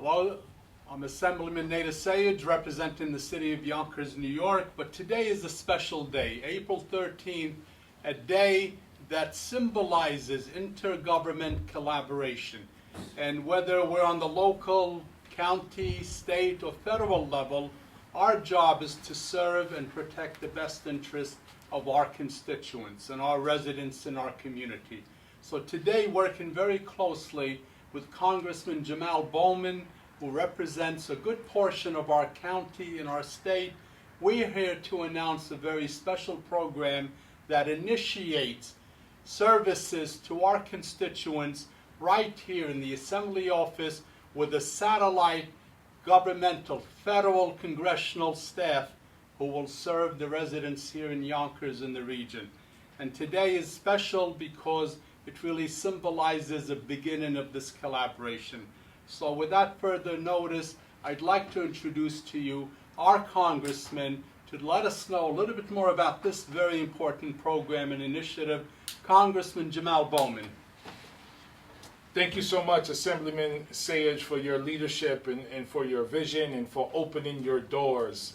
Hello, I'm Assemblyman Nader Sayegh, representing the city of Yonkers, New York, but today is a special day, April 13th, a day that symbolizes intergovernment collaboration. And whether we're on the local, county, state, or federal level, our job is to serve and protect the best interests of our constituents and our residents in our community. So today, working very closely with Congressman Jamaal Bowman, who represents a good portion of our county and our state, we're here to announce a very special program that initiates services to our constituents right here in the Assembly office with a satellite governmental, federal, congressional staff who will serve the residents here in Yonkers and the region. And today is special because it really symbolizes the beginning of this collaboration. So without further notice, I'd like to introduce to you our congressman to let us know a little bit more about this very important program and initiative, Congressman Jamaal Bowman. Thank you so much, Assemblyman Sayegh, for your leadership and for your vision and for opening your doors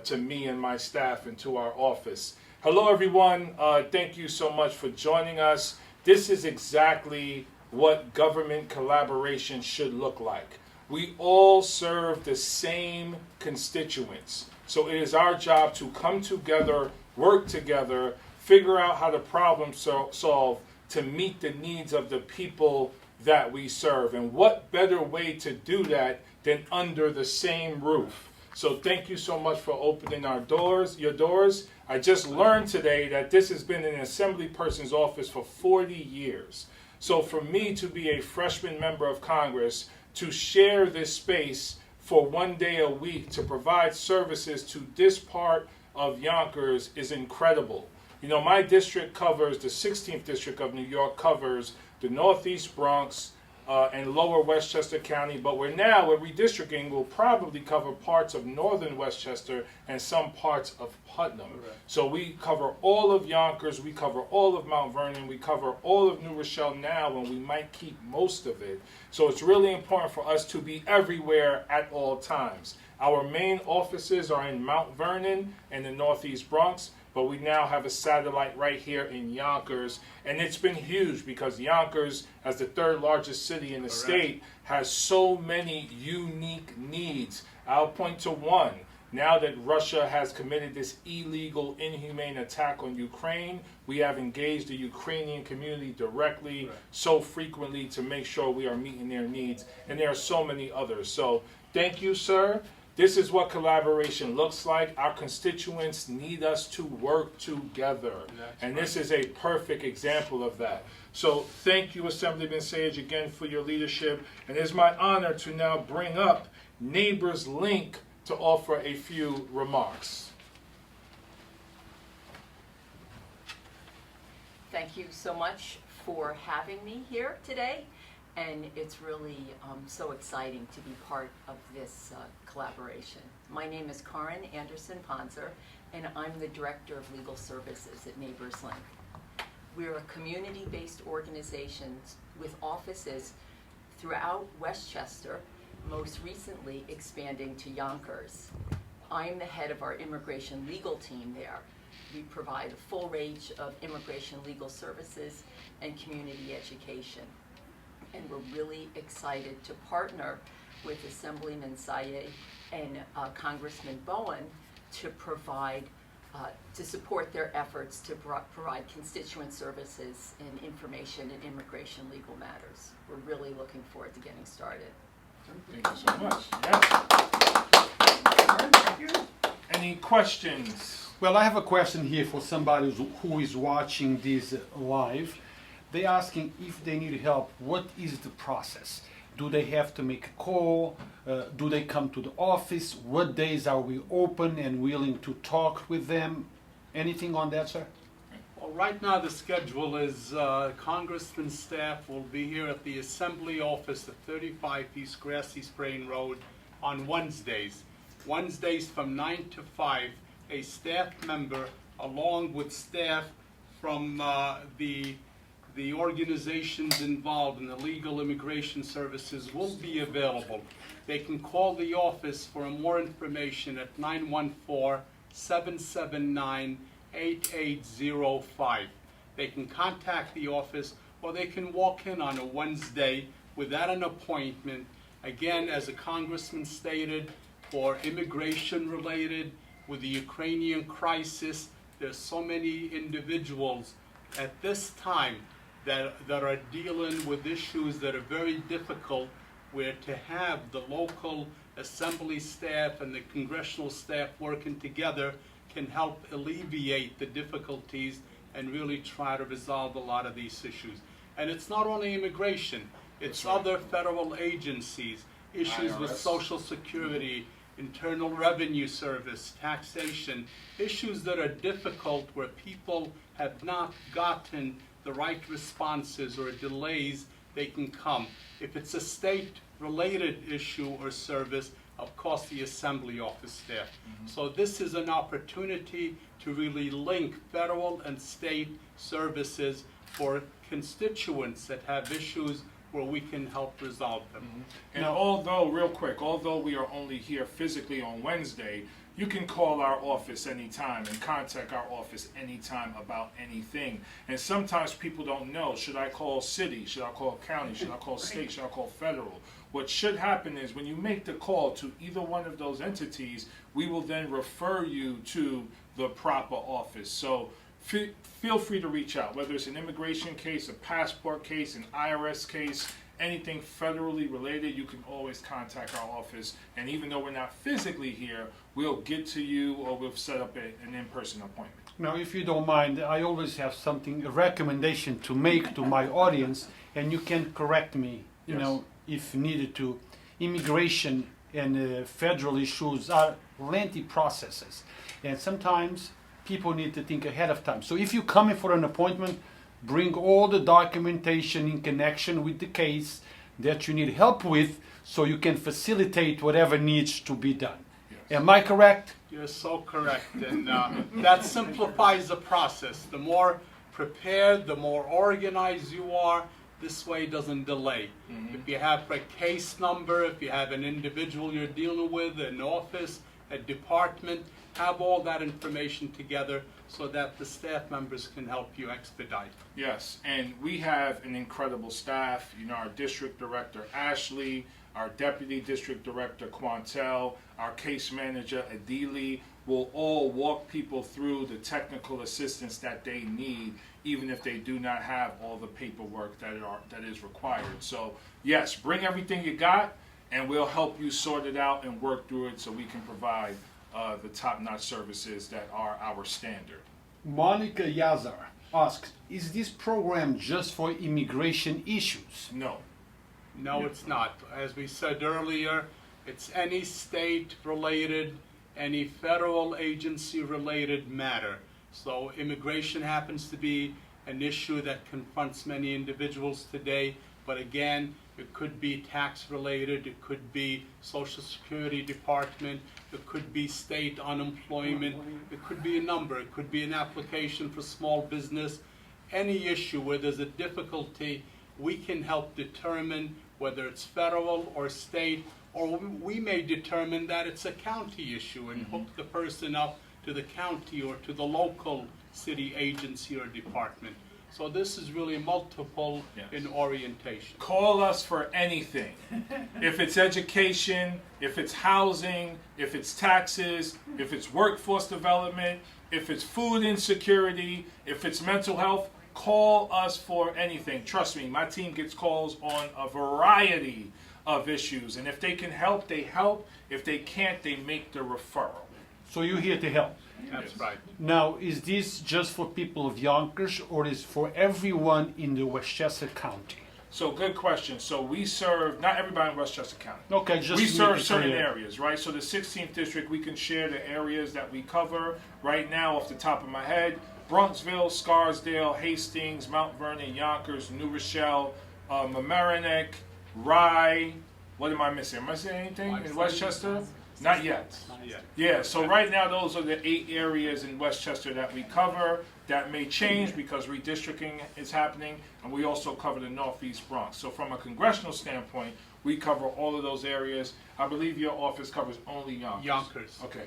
to me and my staff and to our office. Hello, everyone. Thank you so much for joining us. This is exactly what government collaboration should look like. We all serve the same constituents. So it is our job to come together, work together, figure out how to problem solve to meet the needs of the people that we serve. And what better way to do that than under the same roof? So thank you so much for opening your doors. I just learned today that this has been in an assembly person's office for 40 years. So for me to be a freshman member of Congress, to share this space for one day a week to provide services to this part of Yonkers is incredible. You know, my district covers, the 16th District of New York covers the Northeast Bronx and Lower Westchester County, but we're redistricting, will probably cover parts of Northern Westchester and some parts of Putnam. Right. So we cover all of Yonkers, we cover all of Mount Vernon, we cover all of New Rochelle now, and we might keep most of it. So it's really important for us to be everywhere at all times. Our main offices are in Mount Vernon and the Northeast Bronx, but we now have a satellite right here in Yonkers, and it's been huge because Yonkers, as the third largest city in the state, has so many unique needs. I'll point to one. Now that Russia has committed this illegal, inhumane attack on Ukraine, we have engaged the Ukrainian community directly so frequently to make sure we are meeting their needs, and there are so many others. So thank you, sir. This is what collaboration looks like. Our constituents need us to work together. And this is a perfect example of that. So thank you, Assemblyman Sayegh, again for your leadership. And it's my honor to now bring up Neighbors Link to offer a few remarks. Thank you so much for having me here today. And it's really so exciting to be part of this collaboration. My name is Karen Anderson-Ponzer, and I'm the Director of Legal Services at Neighbors Link. We're a community-based organization with offices throughout Westchester, most recently expanding to Yonkers. I'm the head of our immigration legal team there. We provide a full range of immigration legal services and community education. And we're really excited to partner with Assemblyman Sayegh and Congressman Bowen to provide, to support their efforts to provide constituent services and information in immigration legal matters. We're really looking forward to getting started. Thank you so much. Yes. Any questions? Well, I have a question here for somebody who is watching this live. They're asking if they need help, what is the process? Do they have to make a call? Do they come to the office? What days are we open and willing to talk with them? Anything on that, sir? Well, right now the schedule is Congressman's staff will be here at the Assembly office at 35 East Grassy Sprain Road on Wednesdays. Wednesdays from 9 to 5, a staff member along with staff from the the organizations involved in the legal immigration services will be available. They can call the office for more information at 914-779-8805. They can contact the office, or they can walk in on a Wednesday without an appointment. Again, as the Congressman stated, for immigration related, with the Ukrainian crisis, there's so many individuals at this time that are dealing with issues that are very difficult, where to have the local assembly staff and the congressional staff working together can help alleviate the difficulties and really try to resolve a lot of these issues. And it's not only immigration, it's other federal agencies, issues with IRS. Social Security, Internal Revenue Service, taxation, issues that are difficult where people have not gotten the right responses or delays. They can come. If it's a state-related issue or service, of course the assembly office staff. So this is an opportunity to really link federal and state services for constituents that have issues where we can help resolve them. And although, real quick, although we are only here physically on Wednesday, you can call our office anytime and contact our office anytime about anything. And sometimes people don't know, should I call city? Should I call county? Should I call state? Should I call federal? What should happen is when you make the call to either one of those entities, we will then refer you to the proper office. So feel free to reach out, whether it's an immigration case, a passport case, an IRS case, anything federally related, you can always contact our office. And even though we're not physically here, we'll get to you, or we'll set up an in-person appointment. Now, if you don't mind, I always have something, a recommendation to make to my audience, and you can correct me, you Yes. know, if needed to. Immigration and federal issues are lengthy processes, and sometimes people need to think ahead of time. So if you come in for an appointment, bring all the documentation in connection with the case that you need help with, so you can facilitate whatever needs to be done. Yes. Am I correct? You're so correct, and that simplifies the process. The more prepared, the more organized you are, this way it doesn't delay. If you have a case number, if you have an individual you're dealing with, an office, a department, have all that information together so that the staff members can help you expedite. Yes, and we have an incredible staff. You know, our district director, Ashley, our deputy district director, Quantel, our case manager, Adili, will all walk people through the technical assistance that they need, even if they do not have all the paperwork that is required. So, yes, bring everything you got, and we'll help you sort it out and work through it so we can provide the top-notch services that are our standard. Monica Yazar asks, is this program just for immigration issues? No. No, it's not. As we said earlier, it's any state-related, any federal agency-related matter. So immigration happens to be an issue that confronts many individuals today, but again, it could be tax-related, it could be Social Security Department, it could be state unemployment, it could be a number, it could be an application for small business. Any issue where there's a difficulty, we can help determine whether it's federal or state, or we may determine that it's a county issue and hook the person up to the county or to the local city agency or department. So this is really multiple in orientation. Call us for anything. If it's education, if it's housing, if it's taxes, if it's workforce development, if it's food insecurity, if it's mental health, call us for anything. Trust me, my team gets calls on a variety of issues. And if they can help, they help. If they can't, they make the referral. So you're here to help. That's right. Now, is this just for people of Yonkers, or is for everyone in the Westchester County? So good question. So we serve, not everybody in Westchester County. Okay, just We to serve make it certain clear. areas, right? So the 16th district, we can share the areas that we cover right now off the top of my head. Bronxville, Scarsdale, Hastings, Mount Vernon, Yonkers, New Rochelle, Mamaroneck, Rye. What am I missing? Am I missing anything in Westchester? Not yet. Not yet. Yeah, so right now those are the 8 areas in Westchester that we cover. That may change because redistricting is happening, and we also cover the Northeast Bronx. So from a congressional standpoint, we cover all of those areas. I believe your office covers only Yonkers. Yonkers. Okay.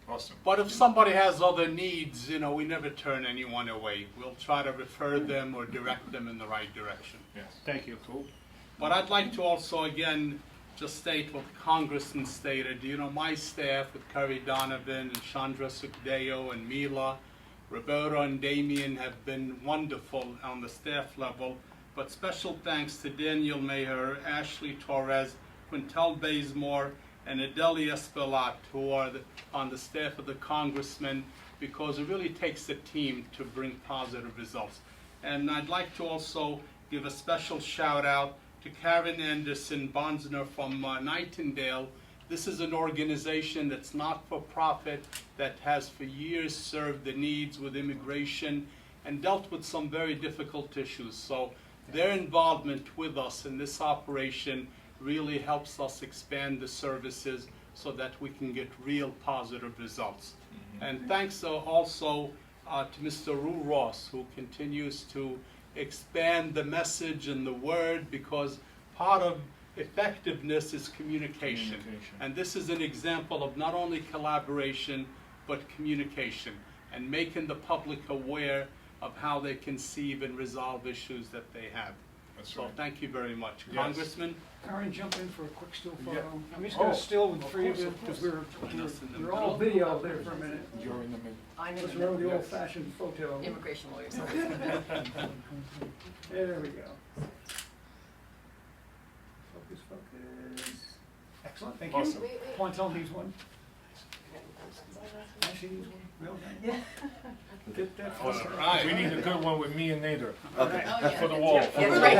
Awesome. But if somebody has other needs, you know, we never turn anyone away. We'll try to refer them or direct them in the right direction. Yes. Thank you. Cool. But I'd like to also, again, just state what the Congressman stated. You know, my staff with Curry Donovan and Chandra Sukdeo and Mila, Roberto and Damien have been wonderful on the staff level. But special thanks to Daniel Maher, Ashley Torres, Quintel Bazemore, and Adelia Spilat, who are on the staff of the Congressman, because it really takes a team to bring positive results. And I'd like to also give a special shout out to Karen Anderson Bonsner from Nightingale. This is an organization that's not for profit, that has for years served the needs with immigration and dealt with some very difficult issues. So their involvement with us in this operation really helps us expand the services so that we can get real positive results. And thanks also to Mr. Rue Ross, who continues to expand the message and the word, because part of effectiveness is communication. And this is an example of not only collaboration, but communication, and making the public aware of how they conceive and resolve issues that they have. That's So right. thank you very much. Yes. Congressman? Karen, jump in for a quick still photo. Yeah. I'm just going Oh, to still with the of three of course, you of course. because In the we're all middle. video there for a minute. You're in the middle. I'm in Let's the roll middle. the old-fashioned photo. Immigration lawyers. There we go. Focus, focus. Excellent, thank you. Awesome. Quantel needs one. Ashley needs one. Real nice. Get that. All photo. right. We need a good one with me and Nader All right. Oh, yeah. for the wall. That's right.